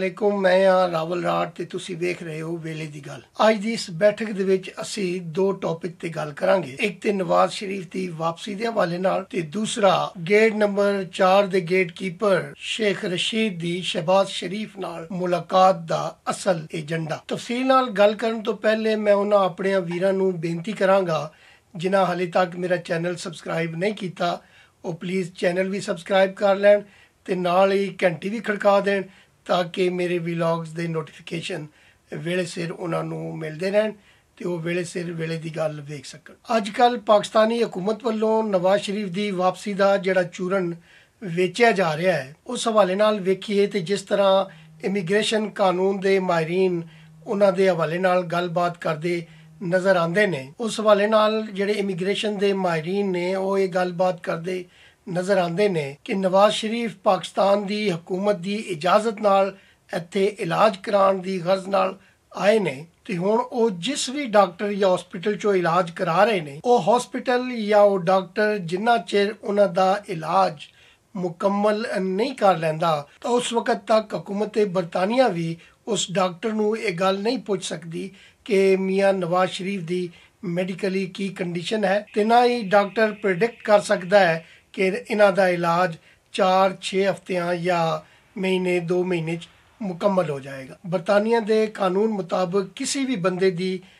ਵਾਲੇਕੁਮ। ਮੈਂ ਆ ਰਾਵਲ ਰਾਠ ਤੇ ਤੁਸੀਂ ਵੇਖ ਰਹੇ ਹੋ ਵੇਲੇ ਦੀ ਗੱਲ। ਅੱਜ ਦੀ ਇਸ ਬੈਠਕ ਦੇ ਵਿੱਚ ਅਸੀਂ ਦੋ ਟੌਪਿਕ ਤੇ ਗੱਲ ਕਰਾਂਗੇ। ਇੱਕ ਤੇ ਨਵਾਜ਼ ਸ਼ਰੀਫ ਦੀ ਵਾਪਸੀ ਦੇ ਹਵਾਲੇ ਨਾਲ ਤੇ ਦੂਸਰਾ ਗੇਟ ਨੰਬਰ 4 ਦੇ ਗੇਟ ਕੀਪਰ ਸ਼ੇਖ ਰਸ਼ੀਦ ਦੀ ਸ਼ਹਿਬਾਜ਼ ਸ਼ਰੀਫ ਨਾਲ ਮੁਲਾਕਾਤ ਦਾ ਅਸਲ ਏਜੰਡਾ। ਤਫਸੀਲ ਨਾਲ ਗੱਲ ਕਰਨ ਤੋਂ ਪਹਿਲੇ ਮੈਂ ਉਹਨਾਂ ਆਪਣੇ ਵੀਰਾਂ ਨੂੰ ਬੇਨਤੀ ਕਰਾਂਗਾ ਜਿਨ੍ਹਾਂ ਹਾਲੇ ਤੱਕ ਮੇਰਾ ਚੈਨਲ ਸਬਸਕ੍ਰਾਈਬ ਨਹੀਂ ਕੀਤਾ ਉਹ ਪਲੀਜ਼ ਚੈਨਲ ਵੀ ਸਬਸਕ੍ਰਾਈਬ ਕਰ ਲੈਣ ਤੇ ਨਾਲ ਹੀ ਘੰਟੀ ਵੀ ਖੜਕਾ ਦੇਣ ਤਾਂ ਕਿ ਮੇਰੇ ਵਲੌਗਸ ਦੇ ਨੋਟੀਫਿਕੇਸ਼ਨ ਵੇਲੇ ਸਿਰ ਉਹਨਾਂ ਨੂੰ ਮਿਲਦੇ ਰਹਿਣ ਤੇ ਉਹ ਵੇਲੇ ਸਿਰ ਵੇਲੇ ਦੀ ਗੱਲ ਵੇਖ ਸਕਣ। ਅੱਜ ਕੱਲ ਪਾਕਿਸਤਾਨੀ ਹਕੂਮਤ ਵੱਲੋਂ ਨਵਾਜ਼ ਸ਼ਰੀਫ ਦੀ ਵਾਪਸੀ ਦਾ ਜਿਹੜਾ ਚੂਰਨ ਵੇਚਿਆ ਜਾ ਰਿਹਾ ਹੈ ਉਸ ਹਵਾਲੇ ਨਾਲ ਵੇਖੀਏ ਤੇ ਜਿਸ ਤਰ੍ਹਾਂ ਇਮੀਗ੍ਰੇਸ਼ਨ ਕਾਨੂੰਨ ਦੇ ਮਾਹਿਰੀਨ ਉਹਨਾਂ ਦੇ ਹਵਾਲੇ ਨਾਲ ਗੱਲਬਾਤ ਕਰਦੇ ਨਜ਼ਰ ਆਉਂਦੇ ਨੇ, ਉਸ ਹਵਾਲੇ ਨਾਲ ਜਿਹੜੇ ਇਮੀਗ੍ਰੇਸ਼ਨ ਦੇ ਮਾਹਿਰੀਨ ਨੇ ਉਹ ਇਹ ਗੱਲਬਾਤ ਕਰਦੇ ਨਜ਼ਰ ਆਉਂਦੇ ਨੇ ਕਿ ਨਵਾਜ਼ ਸ਼ਰੀਫ ਪਾਕਿਸਤਾਨ ਦੀ ਹਕੂਮਤ ਦੀ ਇਜਾਜ਼ਤ ਨਾਲ ਇੱਥੇ ਇਲਾਜ ਕਰਾਉਣ ਦੀ ਗਰਜ਼ ਨਾਲ ਆਏ ਨੇ ਤੇ ਹੁਣ ਉਹ ਜਿਸ ਵੀ ਡਾਕਟਰ ਜਾਂ ਹਸਪੀਟਲ ਚੋਂ ਇਲਾਜ ਕਰਾ ਰਹੇ ਨੇ ਉਹ ਹਸਪੀਟਲ ਜਾਂ ਉਹ ਡਾਕਟਰ ਜਿੰਨਾ ਚਿਰ ਉਹਨਾਂ ਦਾ ਇਲਾਜ ਮੁਕੰਮਲ ਨਹੀਂ ਕਰ ਲੈਂਦਾ ਤਾਂ ਉਸ ਵਕਤ ਤੱਕ ਹਕੂਮਤ ਬਰਤਾਨੀਆ ਵੀ ਉਸ ਡਾਕਟਰ ਨੂੰ ਇਹ ਗੱਲ ਨਹੀਂ ਪੁੱਛ ਸਕਦੀ ਕਿ ਮੀਆਂ ਨਵਾਜ਼ ਸ਼ਰੀਫ ਦੀ ਮੈਡੀਕਲੀ ਕੀ ਕੰਡੀਸ਼ਨ ਹੈ ਤੇ ਨਾ ਹੀ ਡਾਕਟਰ ਪ੍ਰੈਡਿਕਟ ਕਰ ਸਕਦਾ ਹੈ ਕਿ ਇਹਨਾਂ ਦਾ ਇਲਾਜ 4-6 ਹਫ਼ਤਿਆਂ ਜਾਂ ਮਹੀਨੇ 2 ਮਹੀਨੇ 'ਚ ਮੁਕੰਮਲ ਹੋ ਜਾਏਗਾ। ਬਰਤਾਨੀਆ ਦੇ ਕਾਨੂੰਨ ਮੁਤਾਬਕ ਕਿਸੇ ਵੀ ਬੰਦੇ ਦੀ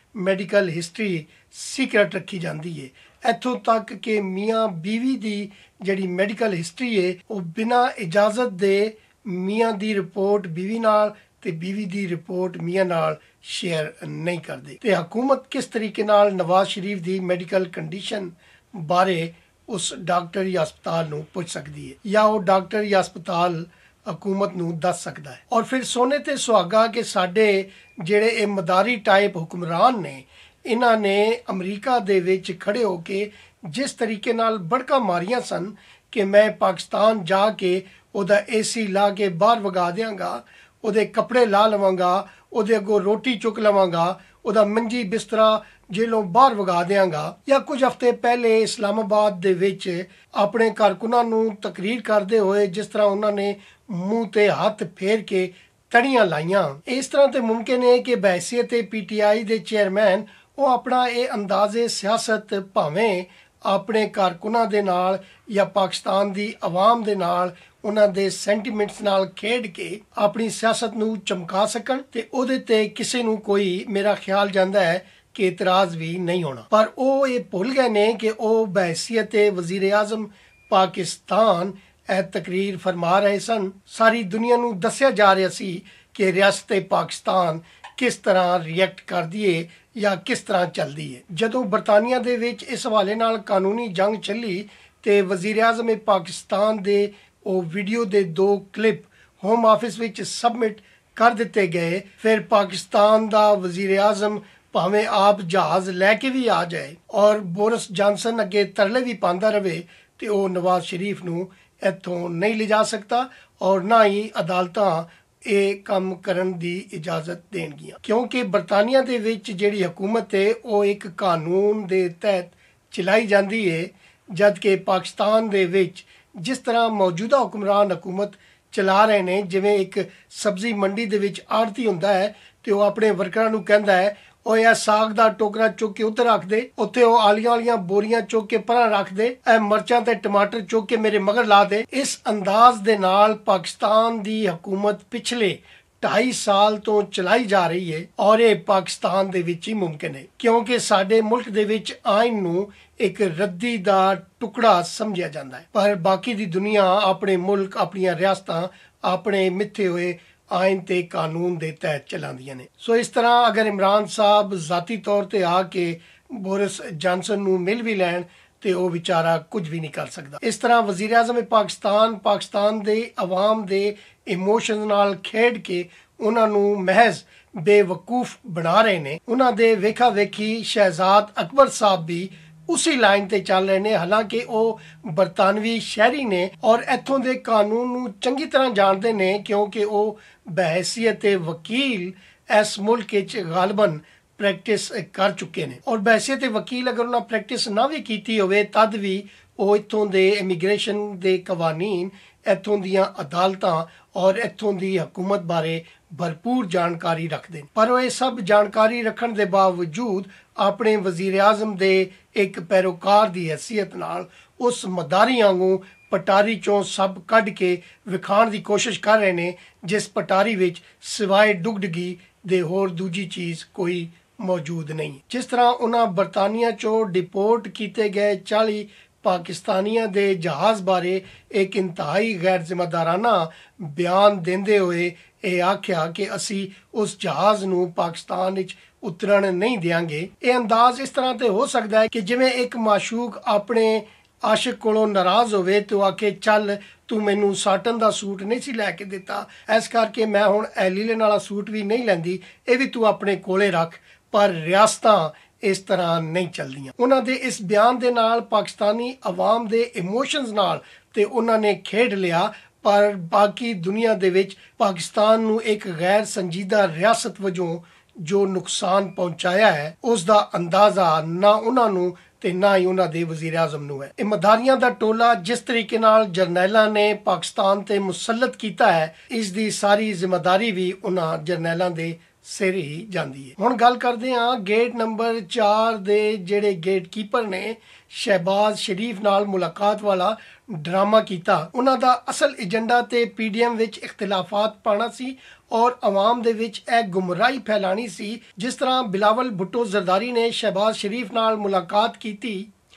ਮੈਡੀਕਲ ਹਿਸਟਰੀ ਸੀਕ੍ਰੇਟ ਰੱਖੀ ਜਾਂਦੀ ਹੈ, ਇੱਥੋਂ ਤੱਕ ਕਿ ਮੀਆਂ ਬੀਵੀ ਦੀ ਜਿਹੜੀ ਮੈਡੀਕਲ ਹਿਸਟਰੀ ਹੈ ਉਹ ਬਿਨਾਂ ਇਜਾਜ਼ਤ ਦੇ ਮੀਆਂ ਦੀ ਰਿਪੋਰਟ ਬੀਵੀ ਨਾਲ ਤੇ ਬੀਵੀ ਦੀ ਰਿਪੋਰਟ ਮੀਆਂ ਨਾਲ ਸ਼ੇਅਰ ਨਹੀਂ ਕਰਦੇ। ਤੇ ਹਕੂਮਤ ਕਿਸ ਤਰੀਕੇ ਨਾਲ ਨਵਾਜ਼ ਸ਼ਰੀਫ ਦੀ ਮੈਡੀਕਲ ਕੰਡੀਸ਼ਨ ਬਾਰੇ ਉਸ ਡਾਕਟਰ ਜਾਂ ਹਸਪਤਾਲ ਨੂੰ ਪੁੱਛ ਸਕਦੀ ਹੈ ਜਾਂ ਉਹ ਡਾਕਟਰ ਜਾਂ ਹਸਪਤਾਲ ਹਕੂਮਤ ਨੂੰ ਦੱਸ ਸਕਦਾ ਹੈ। ਔਰ ਫਿਰ ਸੋਨੇ ਤੇ ਸੁਹਾਗਾ ਕਿ ਸਾਡੇ ਜਿਹੜੇ ਇਹ ਮਦਾਰੀ ਟਾਈਪ ਹੁਕਮਰਾਨ ਨੇ ਇਹਨਾਂ ਨੇ ਅਮਰੀਕਾ ਦੇ ਵਿੱਚ ਖੜੇ ਹੋ ਕੇ ਜਿਸ ਤਰੀਕੇ ਨਾਲ ਬੜਕਾ ਮਾਰੀਆਂ ਸਨ ਕਿ ਮੈਂ ਪਾਕਿਸਤਾਨ ਜਾ ਕੇ ਉਹਦਾ ਏਸੀ ਲਾ ਕੇ ਬਾਹਰ ਵਗਾ ਦਿਆਂਗਾ, ਉਹਦੇ ਕੱਪੜੇ ਲਾ ਲਵਾਂਗਾ, ਉਹਦੇ ਅੱਗੋਂ ਰੋਟੀ ਚੁੱਕ ਲਵਾਂਗਾ, ਉਹਦਾ ਮੰਜੀ ਬਿਸਤਰਾ ਜੇਲੋਂ ਬਾਹਰ ਵਗਾ ਦਿਆਂਗਾ। ਜਾਂ ਕੁਝ ਹਫ਼ਤੇ ਪਹਿਲੇ ਇਸਲਾਮਾਬਾਦ ਦੇ ਵਿੱਚ ਆਪਣੇ ਕਾਰਕੁਨਾਂ ਨੂੰ ਤਕਰੀਰ ਕਰਦੇ ਹੋਏ ਜਿਸ ਤਰ੍ਹਾਂ ਉਹਨਾਂ ਨੇ ਮੂੰਹ ਤੇ ਹੱਥ ਫੇਰ ਕੇ ਤੜੀਆਂ ਲਾਈਆਂ, ਇਸ ਤਰ੍ਹਾਂ ਤੇ ਮੁਮਕਿਨ ਹੈ ਕਿ ਬਹਿਸੀਅਤ PTI ਦੇ ਚੇਅਰਮੈਨ ਉਹ ਆਪਣਾ ਇਹ ਅੰਦਾਜ਼ੇ ਸਿਆਸਤ ਭਾਵੇਂ ਆਪਣੇ ਕਾਰਕੁਨਾਂ ਦੇ ਨਾਲ ਜਾਂ ਪਾਕਿਸਤਾਨ ਦੀ ਆਵਾਮ ਦੇ ਨਾਲ ਉਹਨਾਂ ਦੇ ਸੈਂਟੀਮੈਂਟਸ ਨਾਲ ਖੇਡ ਕੇ ਆਪਣੀ ਸਿਆਸਤ ਨੂੰ ਚਮਕਾ ਸਕਣ ਤੇ ਉਹਦੇ ਤੇ ਕਿਸੇ ਨੂੰ ਕੋਈ ਮੇਰਾ ਖਿਆਲ ਜਾਂਦਾ ਹੈ ਕਿ ਇਤਰਾਜ਼ ਵੀ ਨਹੀਂ ਹੋਣਾ। ਪਰ ਉਹ ਇਹ ਭੁੱਲ ਗਏ ਨੇ ਕਿ ਉਹ ਬਹਿਸੀਅਤ ਵਜ਼ੀਰ ਆਜ਼ਮ ਪਾਕਿਸਤਾਨ ਇਹ ਤਕਰੀਰ ਫਰਮਾ ਰਹੇ ਸਨ। ਸਾਰੀ ਦੁਨੀਆ ਨੂੰ ਦੱਸਿਆ ਜਾ ਰਿਹਾ ਸੀ ਕਿ ਰਿਆਸਤ ਪਾਕਿਸਤਾਨ ਕਿਸ ਤਰ੍ਹਾਂ ਰਿਐਕਟ ਕਰਦੀ ਏ ਜਾਂ ਕਿਸ ਤਰ੍ਹਾਂ ਚੱਲਦੀ ਏ। ਜਦੋਂ ਬਰਤਾਨੀਆ ਦੇ ਵਿੱਚ ਇਸ ਹਵਾਲੇ ਨਾਲ ਕਾਨੂੰਨੀ ਜੰਗ ਚੱਲੀ ਤੇ ਵਜ਼ੀਰ ਆਜ਼ਮ ਪਾਕਿਸਤਾਨ ਦੇ ਉਹ ਵੀਡੀਓ ਦੇ 2 ਕਲਿੱਪ ਹੋਮ ਆਫਿਸ ਵਿੱਚ ਸਬਮਿਟ ਕਰ ਦਿੱਤੇ ਗਏ। ਫਿਰ ਪਾਕਿਸਤਾਨ ਦਾ ਵਜ਼ੀਰ ਆਜ਼ਮ ਭਾਵੇਂ ਆਪ ਜਹਾਜ਼ ਲੈ ਕੇ ਵੀ ਆ ਜਾਏ ਔਰ ਬੋਰਿਸ ਜਾਨਸਨ ਅੱਗੇ ਤਰਲੇ ਵੀ ਪਾਉਂਦਾ ਰਵੇ ਤੇ ਉਹ ਨਵਾਜ਼ ਸ਼ਰੀਫ ਨੂੰ ਇੱਥੋਂ ਨਹੀਂ ਲਿਜਾ ਸਕਦਾ ਔਰ ਨਾ ਹੀ ਅਦਾਲਤਾਂ ਇਹ ਕੰਮ ਕਰਨ ਦੀ ਇਜਾਜ਼ਤ ਦੇਣਗੀਆਂ, ਕਿਉਂਕਿ ਬਰਤਾਨੀਆ ਦੇ ਵਿੱਚ ਜਿਹੜੀ ਹਕੂਮਤ ਹੈ ਉਹ ਇੱਕ ਕਾਨੂੰਨ ਦੇ ਤਹਿਤ ਚਲਾਈ ਜਾਂਦੀ ਹੈ, ਜਦ ਕਿ ਪਾਕਿਸਤਾਨ ਦੇ ਵਿੱਚ ਜਿਸ ਤਰ੍ਹਾਂ ਮੌਜੂਦਾ ਹੁਕਮਰਾਨ ਹਕੂਮਤ ਚਲਾ ਰਹੇ ਨੇ, ਜਿਵੇਂ ਇੱਕ ਸਬਜ਼ੀ ਮੰਡੀ ਦੇ ਵਿੱਚ ਆੜਤੀ ਹੁੰਦਾ ਹੈ ਤੇ ਉਹ ਆਪਣੇ ਵਰਕਰਾਂ ਨੂੰ ਕਹਿੰਦਾ ਹੈ ਉਹ ਇਹ ਸਾਗ ਦਾ ਟੋਕਰਾ ਚੁੱਕ ਕੇ ਉੱਤੇ ਰੱਖ ਦੇ, ਉੱਥੇ ਉਹ ਆਲੀਆਂ ਵਾਲੀਆਂ ਬੋਰੀਆਂ ਚੁੱਕ ਕੇ ਪਰਾਂ ਰੱਖ ਦੇ, ਇਹ ਮਿਰਚਾਂ ਤੇ ਟਮਾਟਰ ਚੁੱਕ ਕੇ ਮੇਰੇ ਮਗਰ ਲਾ ਦੇ। ਇਸ ਅੰਦਾਜ਼ ਦੇ ਨਾਲ ਪਾਕਿਸਤਾਨ ਦੀ ਹਕੂਮਤ ਪਿਛਲੇ 2.5 ਸਾਲ ਤੋਂ ਚਲਾਈ ਜਾ ਰਹੀ ਹੈ ਔਰ ਇਹ ਪਾਕਿਸਤਾਨ ਦੇ ਵਿੱਚ ਹੀ ਮੁਮਕਿਨ ਹੈ, ਕਿਉਂਕਿ ਸਾਡੇ ਮੁਲਕ ਦੇ ਵਿੱਚ ਆਇਨ ਨੂੰ ਇੱਕ ਰੱਦੀ ਦਾ ਟੁਕੜਾ ਸਮਝਿਆ ਜਾਂਦਾ ਹੈ ਪਰ ਬਾਕੀ ਦੀ ਦੁਨੀਆ ਆਪਣੇ ਮੁਲਕ ਆਪਣੀਆਂ ਰਿਆਸਤਾਂ ਆਪਣੇ ਮਿੱਥੇ ਹੋਏ ਆਇਨ ਤੇ ਕਾਨੂੰਨ ਦੇ ਤਹਿਤ ਚਲਾਉਂਦੀਆਂ ਨੇ। ਸੋ ਇਸ ਤਰ੍ਹਾਂ ਅਗਰ ਇਮਰਾਨ ਸਾਹਿਬ ਜ਼ਾਤੀ ਤੌਰ ਤੇ ਆ ਕੇ ਬੋਰਿਸ ਜਾਨਸਨ ਨੂੰ ਮਿਲ ਵੀ ਲੈਣ ਤੇ ਉਹ ਵਿਚਾਰਾ ਕੁਝ ਵੀ ਨਹੀਂ ਕਰ ਸਕਦਾ। ਇਸ ਤਰ੍ਹਾਂ ਵਜ਼ੀਰ ਆਜ਼ਮ ਪਾਕਿਸਤਾਨ ਦੇ ਆਵਾਮ ਦੇ ਇਮੋਸ਼ਨ ਨਾਲ ਖੇਡ ਕੇ ਉਹਨਾਂ ਨੂੰ ਮਹਿਜ਼ ਬੇਵਕੂਫ ਬਣਾ ਰਹੇ ਨੇ। ਉਹਨਾਂ ਦੇ ਵੇਖਾ ਵੇਖੀ ਸ਼ਹਿਜ਼ਾਦ ਅਕਬਰ ਸਾਹਿਬ ਵੀ ਉਸੇ ਲਾਈਨ ਤੇ ਚੱਲ ਰਹੇ ਨੇ, ਹਾਲਾਂਕਿ ਉਹ ਬਰਤਾਨਵੀ ਸ਼ਹਿਰੀ ਨੇ ਔਰ ਇੱਥੋਂ ਦੇ ਕਾਨੂੰਨ ਨੂੰ ਚੰਗੀ ਤਰ੍ਹਾਂ ਜਾਣਦੇ ਨੇ ਕਿਉਂਕਿ ਉਹ ਬਹਿਸੀਅਤ ਵਕੀਲ ਇਸ ਮੁਲਕ ਵਿੱਚ ਗਾਲਬਨ ਪ੍ਰੈਕਟਿਸ ਕਰ ਚੁੱਕੇ ਨੇ ਔਰ ਬਹਿਸੀਅਤ ਵਕੀਲ ਅਗਰ ਉਹਨਾਂ ਪ੍ਰੈਕਟਿਸ ਨਾ ਵੀ ਕੀਤੀ ਹੋਵੇ ਤਦ ਵੀ ਉਹ ਇੱਥੋਂ ਦੇ ਇਮੀਗ੍ਰੇਸ਼ਨ ਦੇ ਕਵਾਨੀਨ ਇੱਥੋਂ ਦੀਆਂ ਅਦਾਲਤਾਂ ਔਰ ਇੱਥੋਂ ਦੀ ਹਕੂਮਤ ਬਾਰੇ ਭਰਪੂਰ ਜਾਣਕਾਰੀ ਰੱਖਦੇ ਨੇ। ਪਰ ਉਹ ਇਹ ਸਭ ਜਾਣਕਾਰੀ ਰੱਖਣ ਦੇ ਬਾਵਜੂਦ ਆਪਣੇ ਵਜ਼ੀਰ ਆਜ਼ਮ ਦੇ ਇੱਕ ਪੈਰੋਕਾਰ ਦੀ ਹੈਸੀਅਤ ਨਾਲ ਉਸ ਮਦਾਰੀ ਵਾਂਗੂ ਪਟਾਰੀ ਚੋਂ ਸਭ ਕੱਢ ਕੇ ਵਿਖਾਉਣ ਦੀ ਕੋਸ਼ਿਸ਼ ਕਰ ਰਹੇ ਨੇ, ਜਿਸ ਪਟਾਰੀ ਵਿੱਚ ਸਿਵਾਏ ਡੁਗਡਗੀ ਦੇ ਹੋਰ ਦੂਜੀ ਚੀਜ਼ ਕੋਈ ਮੌਜੂਦ ਨਹੀਂ। ਜਿਸ ਤਰ੍ਹਾਂ ਉਹਨਾਂ ਬਰਤਾਨੀਆ ਚੋਂ ਡਿਪੋਰਟ ਕੀਤੇ ਗਏ 40 ਪਾਕਿਸਤਾਨੀਆਂ ਦੇ ਜਹਾਜ਼ ਬਾਰੇ ਇੱਕ ਇੰਤਹਾਈ ਗੈਰ ਜ਼ਿੰਮੇਦਾਰਾਨਾ ਬਿਆਨ ਦਿੰਦੇ ਹੋਏ ਇਹ ਆਖਿਆ ਕਿ ਅਸੀਂ ਉਸ ਜਹਾਜ਼ ਨੂੰ ਪਾਕਿਸਤਾਨ ਵਿੱਚ ਉਤਰਨ ਨਹੀਂ ਦਿਆਂਗੇ। ਇਹ ਅੰਦਾਜ਼ ਇਸ ਤਰ੍ਹਾਂ ਤੇ ਹੋ ਸਕਦਾ ਹੈ ਕਿ ਜਿਵੇਂ ਇੱਕ ਮਾਸ਼ੂਕ ਆਪਣੇ ਆਸ਼ਿਕ ਕੋਲੋਂ ਨਾਰਾਜ਼ ਹੋਵੇ ਤੇ ਉਹ ਆਖੇ, ਚੱਲ ਤੂੰ ਮੈਨੂੰ ਸਾਟਨ ਦਾ ਸੂਟ ਨਹੀਂ ਸੀ ਲੈ ਕੇ ਦਿੱਤਾ, ਇਸ ਕਰਕੇ ਮੈਂ ਹੁਣ ਲੀਲਨ ਵਾਲਾ ਸੂਟ ਵੀ ਨਹੀਂ ਲੈਂਦੀ, ਇਹ ਵੀ ਤੂੰ ਆਪਣੇ ਕੋਲੇ ਰੱਖ। ਪਰ ਰਿਆਸਤਾਂ ਇਸ ਤਰ੍ਹਾਂ ਨਹੀਂ ਚੱਲਦੀਆਂ। ਉਹਨਾਂ ਦੇ ਇਸ ਬਿਆਨ ਦੇ ਨਾਲ ਪਾਕਿਸਤਾਨੀ ਆਵਾਮ ਦੇ ਇਮੋਸ਼ਨਸ ਨਾਲ ਤੇ ਉਹਨਾਂ ਨੇ ਖੇਡ ਲਿਆ, ਪਰ ਬਾਕੀ ਦੁਨੀਆ ਦੇ ਵਿੱਚ ਪਾਕਿਸਤਾਨ ਨੂੰ ਇੱਕ ਗੈਰ ਸੰਜੀਦਾ ਰਿਆਸਤ ਵਜੋਂ ਜੋ ਨੁਕਸਾਨ ਪਹੁੰਚਾਇਆ ਹੈ ਉਸ ਦਾ ਅੰਦਾਜ਼ਾ ਨਾ ਉਹਨਾਂ ਨੂੰ ਤੇ ਨਾ ਹੀ ਉਹਨਾਂ ਦੇ ਵਜ਼ੀਰ ਆਜ਼ਮ ਨੂੰ ਹੈ। ਇਹ ਮਦਾਰੀਆਂ ਦਾ ਟੋਲਾ ਜਿਸ ਤਰੀਕੇ ਨਾਲ ਜਰਨੈਲਾਂ ਨੇ ਪਾਕਿਸਤਾਨ ਤੇ ਮੁਸੱਲਤ ਕੀਤਾ ਹੈ, ਇਸ ਦੀ ਸਾਰੀ ਜ਼ਿੰਮੇਵਾਰੀ ਵੀ ਉਹਨਾਂ ਜਰਨੈਲਾਂ ਦੇ ਸਿਰ ਹੀ ਜਾਂਦੀ ਹੈ। ਹੁਣ ਗੱਲ ਕਰਦੇ ਹਾਂ ਗੇਟ ਨੰਬਰ 4 ਦੇ ਜਿਹੜੇ ਗੇਟ ਕੀਪਰ ਨੇ ਸ਼ਹਿਬਾਜ਼ ਸ਼ਰੀਫ ਨਾਲ ਮੁਲਾਕਾਤ ਵਾਲਾ ਡਰਾਮਾ ਕੀਤਾ। ਉਹਨਾਂ ਦਾ ਅਸਲ ਏਜੰਡਾ ਤੇ PDM ਵਿੱਚ ਇਖਤਲਾਫਾਤ ਪਾਉਣਾ ਸੀ ਔਰ ਆਵਾਮ ਦੇ ਵਿੱਚ ਇਹ ਗੁੰਮਰਾਹੀ ਫੈਲਾਣੀ ਸੀ। ਜਿਸ ਤਰ੍ਹਾਂ ਬਿਲਾਵਲ ਭੁੱਟੋ ਜ਼ਰਦਾਰੀ ਨੇ ਸ਼ਹਿਬਾਜ਼ ਸ਼ਰੀਫ ਨਾਲ ਮੁਲਾਕਾਤ ਕੀਤੀ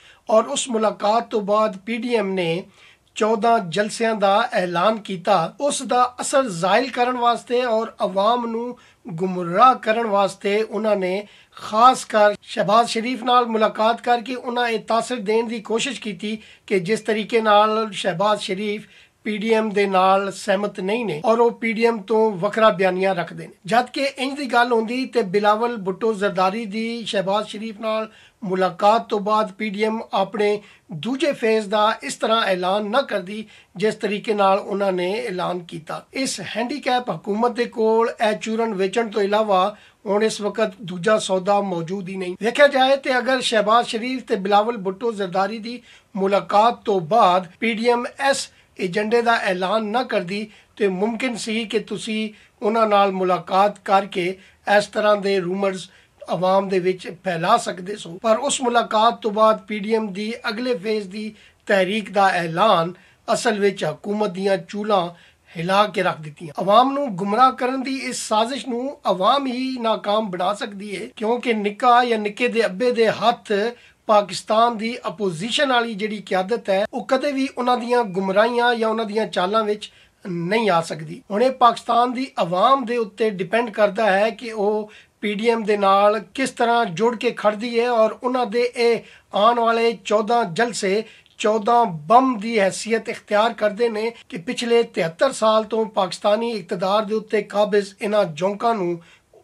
ਔਰ ਉਸ ਮੁਲਾਕਾਤ ਤੋਂ ਬਾਅਦ PDM ਨੇ 14 ਜਲਸਿਆਂ ਦਾ ਐਲਾਨ ਕੀਤਾ। ਉਸ ਦਾ ਅਸਰ ਜ਼ਾਇਲ ਕਰਨ ਵਾਸਤੇ ਔਰ ਆਵਾਮ ਨੂੰ ਗੁੰਮਰਾਹ ਕਰਨ ਵਾਸਤੇ ਉਹਨਾਂ ਨੇ ਖਾਸ ਕਰ ਸ਼ਹਿਬਾਜ਼ ਸ਼ਰੀਫ ਨਾਲ ਮੁਲਾਕਾਤ ਕਰਕੇ ਉਹਨਾਂ ਇਹ ਤਾਸਰ ਦੇਣ ਦੀ ਕੋਸ਼ਿਸ਼ ਕੀਤੀ ਕਿ ਜਿਸ ਤਰੀਕੇ ਨਾਲ ਸ਼ਹਿਬਾਜ਼ ਸ਼ਰੀਫ PDM ਦੇ ਨਾਲ ਸਹਿਮਤ ਨਹੀਂ ਨੇ ਔਰ ਉਹ PDM ਤੋਂ ਵੱਖਰਾ ਬਿਆਨੀਆਂ ਰੱਖਦੇ ਨੇ। ਜਦ ਕਿ ਇੰਜ ਦੀ ਗੱਲ ਹੁੰਦੀ ਤੇ ਬਿਲਾਵਲ ਭੁੱਟੋ ਜ਼ਰਦਾਰੀ ਦੀ ਸ਼ਹਿਬਾਜ਼ ਸ਼ਰੀਫ ਨਾਲ ਮੁਲਾਕਾਤ ਤੋਂ ਬਾਅਦ PDM ਆਪਣੇ ਦੂਜੇ ਫੇਜ਼ ਦਾ ਇਸ ਤਰ੍ਹਾਂ ਐਲਾਨ ਨਾ ਕਰਦੀ ਜਿਸ ਤਰੀਕੇ ਨਾਲ ਉਹਨਾਂ ਨੇ ਐਲਾਨ ਕੀਤਾ। ਇਸ ਹੈਂਡੀਕੈਪ ਹਕੂਮਤ ਦੇ ਕੋਲ ਇਹ ਚੂਰਨ ਵੇਚਣ ਤੋਂ ਇਲਾਵਾ ਹੁਣ ਇਸ ਵਕਤ ਦੂਜਾ ਸੌਦਾ ਮੌਜੂਦ ਹੀ ਨਹੀਂ। ਵੇਖਿਆ ਜਾਏ ਤੇ ਅਗਰ ਸ਼ਹਿਬਾਜ਼ ਸ਼ਰੀਫ ਤੇ ਬਿਲਾਵਲ ਭੁੱਟੋ ਜ਼ਰਦਾਰੀ ਦੀ ਮੁਲਾਕਾਤ ਤੋਂ ਬਾਅਦ PDM ਇਸ ਏਜੰਡੇ ਦਾ ਐਲਾਨ ਨਾ ਕਰਦੀ ਤੇ ਮੁਮਕਿਨ ਸੀ ਕਿ ਤੁਸੀਂ ਉਹਨਾਂ ਨਾਲ ਮੁਲਾਕਾਤ ਕਰਕੇ ਇਸ ਤਰ੍ਹਾਂ ਦੇ ਰੂਮਰਸ ਆਵਾਮ ਦੇ ਵਿੱਚ ਫੈਲਾ ਸਕਦੇ ਸੋ। ਪਰ ਉਸ ਮੁਲਾਕਾਤ ਤੋਂ ਬਾਅਦ PDM ਦੀ ਅਗਲੇ ਫੇਜ਼ ਦੀ ਤਹਿਰੀਕ ਦਾ ਐਲਾਨ ਅਸਲ ਵਿੱਚ ਹਕੂਮਤ ਦੀਆਂ ਚੂਲਾਂ ਹਿਲਾ ਕੇ ਰੱਖ ਦਿੱਤੀਆਂ। ਆਵਾਮ ਨੂੰ ਗੁੰਮਰਾਹ ਕਰਨ ਦੀ ਇਸ ਸਾਜ਼ਿਸ਼ ਨੂੰ ਆਵਾਮ ਹੀ ਨਾਕਾਮ ਬਣਾ ਸਕਦੀ ਹੈ, ਕਿਉਂਕਿ ਨਿੱਕਾ ਜਾਂ ਨਿੱਕੇ ਦੇ ਅੱਬੇ ਦੇ ਹੱਥ ਪਾਕਿਸਤਾਨ ਦੀ ਆਪੋਜੀਸ਼ਨ ਵਾਲੀ ਜਿਹੜੀ ਕਿਆਦਤ ਹੈ ਉਹ ਕਦੇ ਵੀ ਉਹਨਾਂ ਦੀਆਂ ਗੁੰਮਰਾਹੀਆਂ ਜਾਂ ਉਹਨਾਂ ਦੀਆਂ ਚਾਲਾਂ ਵਿੱਚ ਨਹੀਂ ਆ ਸਕਦੀ। ਹੁਣ ਇਹ ਪਾਕਿਸਤਾਨ ਦੀ ਆਵਾਮ ਦੇ ਉੱਤੇ ਡਿਪੈਂਡ ਕਰਦਾ ਹੈ ਕਿ ਉਹ PDM ਦੇ ਨਾਲ ਕਿਸ ਤਰ੍ਹਾਂ ਜੁੜ ਕੇ ਖੜਦੀ ਹੈ ਔਰ ਉਹਨਾਂ ਦੇ ਇਹ ਆਉਣ ਵਾਲੇ 14 ਜਲਸੇ 14 ਬੰਮ ਦੀ ਹੈਸੀਅਤ ਇਖਤਿਆਰ ਕਰਦੇ ਨੇ ਕਿ ਪਿਛਲੇ 73 ਸਾਲ ਤੋਂ ਪਾਕਿਸਤਾਨੀ ਇਕਤਦਾਰ ਦੇ ਉੱਤੇ ਕਾਬਜ਼ ਇਹਨਾਂ ਜੌਂਕਾਂ ਨੂੰ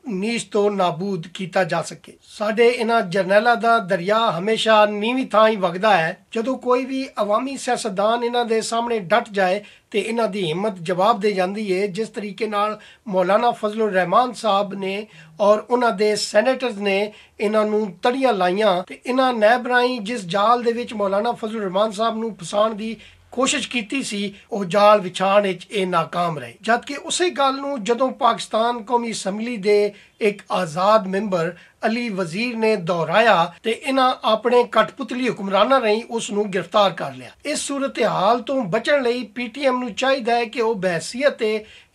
ਨੀਚ ਤੋਂ ਨਾਬੂਦ ਕੀਤਾ ਜਾ ਸਕੇ। ਸਾਡੇ ਇਹਨਾਂ ਜਰਨੈਲਾਂ ਦਾ ਦਰਿਆ ਹਮੇਸ਼ਾ ਨੀਵੀਂ ਥਾਂ ਹੀ ਵਗਦਾ ਹੈ। ਜਦੋਂ ਕੋਈ ਵੀ ਅਵਾਮੀ ਸਿਆਸਤਦਾਨ ਇਹਨਾਂ ਦੇ ਸਾਹਮਣੇ ਡਟ ਜਾਏ ਤੇ ਇਹਨਾਂ ਦੀ ਹਿੰਮਤ ਜਵਾਬ ਦੇ ਜਾਂਦੀ ਹੈ। ਜਿਸ ਤਰੀਕੇ ਨਾਲ ਮੌਲਾਨਾ ਫਜ਼ਲੁਰ ਰਹਿਮਾਨ ਸਾਹਿਬ ਨੇ ਔਰ ਉਹਨਾਂ ਦੇ ਸੈਨੇਟਰਸ ਨੇ ਇਹਨਾਂ ਨੂੰ ਤੜੀਆਂ ਲਾਈਆਂ ਤੇ ਇਹਨਾਂ ਨੈਬ ਰਾਹੀਂ ਜਿਸ ਜਾਲ ਦੇ ਵਿੱਚ ਮੌਲਾਨਾ ਫਜ਼ਲੁਰ ਰਹਿਮਾਨ ਸਾਹਿਬ ਨੂੰ ਫਸਾਉਣ ਦੀ ਕੋਸ਼ਿਸ਼ ਕੀਤੀ ਸੀ ਉਹ ਜਾਲ ਵਿਛਾਉਣ ਵਿੱਚ ਇਹ ਨਾਕਾਮ ਰਹੇ। ਜਦਕਿ ਉਸੇ ਗੱਲ ਨੂੰ ਜਦੋਂ ਪਾਕਿਸਤਾਨ ਕੌਮੀ ਅਸੈਂਬਲੀ ਦੇ ਇੱਕ ਆਜ਼ਾਦ ਮੈਂਬਰ ਅਲੀ ਵਜ਼ੀਰ ਨੇ ਦੁਹਰਾਇਆ ਤੇ ਇਹਨਾਂ ਆਪਣੇ ਕਠਪੁਤਲੀ ਹੁਕਮਰਾਨਾਂ ਰਾਹੀਂ ਉਸ ਨੂੰ ਗ੍ਰਿਫਤਾਰ ਕਰ ਲਿਆ। ਇਸ ਸੂਰਤ-ਏ-ਹਾਲ ਤੋਂ ਬਚਣ ਲਈ PTM ਨੂੰ ਚਾਹੀਦਾ ਹੈ ਕਿ ਉਹ ਬਹਿਸੀਅਤ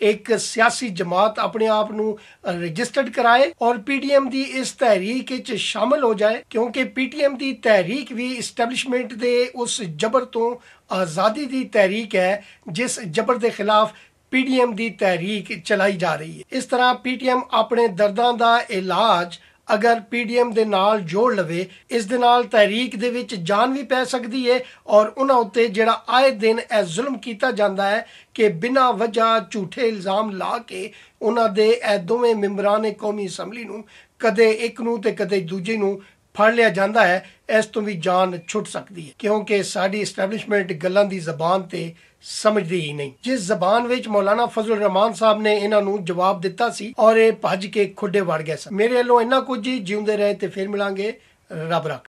ਇੱਕ ਸਿਆਸੀ ਜਮਾਤ ਆਪਣੇ ਆਪ ਨੂੰ ਰਜਿਸਟਰਡ ਕਰਾਏ ਔਰ PTM ਦੀ ਇਸ ਤਹਿਰੀਕ ਵਿੱਚ ਸ਼ਾਮਲ ਹੋ ਜਾਏ, ਕਿਉਂਕਿ PTM ਦੀ ਤਹਿਰੀਕ ਵੀ ਇਸਟੈਬਲਿਸ਼ਮੈਂਟ ਦੇ ਉਸ ਜ਼ਬਰ ਤੋਂ ਆਜ਼ਾਦੀ ਦੀ ਤਹਿਰੀਕ ਹੈ ਜਿਸ ਜ਼ਬਰ ਦੇ ਖਿਲਾਫ PTM ਦੀ ਤਹਿਰੀਕ ਚਲਾਈ ਜਾ ਰਹੀ ਹੈ। ਇਸ ਤਰ੍ਹਾਂ PTM ਆਪਣੇ ਦਰਦਾਂ ਦਾ ਇਲਾਜ ਅਗਰ PTM ਦੇ ਨਾਲ ਜੋੜ ਲਵੇ, ਇਸ ਦੇ ਨਾਲ ਤਹਿਰੀਕ ਦੇ ਵਿੱਚ ਜਾਨ ਵੀ ਪੈ ਸਕਦੀ ਹੈ ਔਰ ਉਹਨਾਂ ਉੱਤੇ ਜਿਹੜਾ ਆਏ ਦਿਨ ਇਹ ਜ਼ੁਲਮ ਕੀਤਾ ਜਾਂਦਾ ਹੈ ਕਿ ਬਿਨਾਂ ਵਜ੍ਹਾ ਝੂਠੇ ਇਲਜ਼ਾਮ ਲਾ ਕੇ ਉਹਨਾਂ ਦੇ ਇਹ ਦੋਵੇਂ ਮੈਂਬਰਾਂ ਕੌਮੀ ਅਸੈਂਬਲੀ ਨੂੰ ਕਦੇ ਇੱਕ ਨੂੰ ਤੇ ਕਦੇ ਦੂਜੇ ਨੂੰ ਫੜ ਲਿਆ ਜਾਂਦਾ ਹੈ, ਇਸ ਤੋਂ ਵੀ ਜਾਨ ਛੁੱਟ ਸਕਦੀ ਹੈ, ਕਿਉਂਕਿ ਸਾਡੀ ਇਸਟੈਬਲਿਸ਼ਮੈਂਟ ਗੱਲਾਂ ਦੀ ਜ਼ਬਾਨ ਤੇ ਸਮਝਦੀ ਹੀ ਨਹੀਂ। ਜਿਸ ਜ਼ਬਾਨ ਵਿੱਚ ਮੌਲਾਨਾ ਫਜ਼ਲੁਰ ਰਹਿਮਾਨ ਸਾਹਿਬ ਨੇ ਇਹਨਾਂ ਨੂੰ ਜਵਾਬ ਦਿੱਤਾ ਸੀ ਔਰ ਇਹ ਭੱਜ ਕੇ ਖੁੱਡੇ ਵੜ ਗਏ ਸਨ। ਮੇਰੇ ਵੱਲੋਂ ਇੰਨਾ ਕੁਝ ਹੀ, ਜਿਉਂਦੇ ਰਹੇ ਤੇ ਫਿਰ ਮਿਲਾਂਗੇ। ਰੱਬ ਰੱਖ।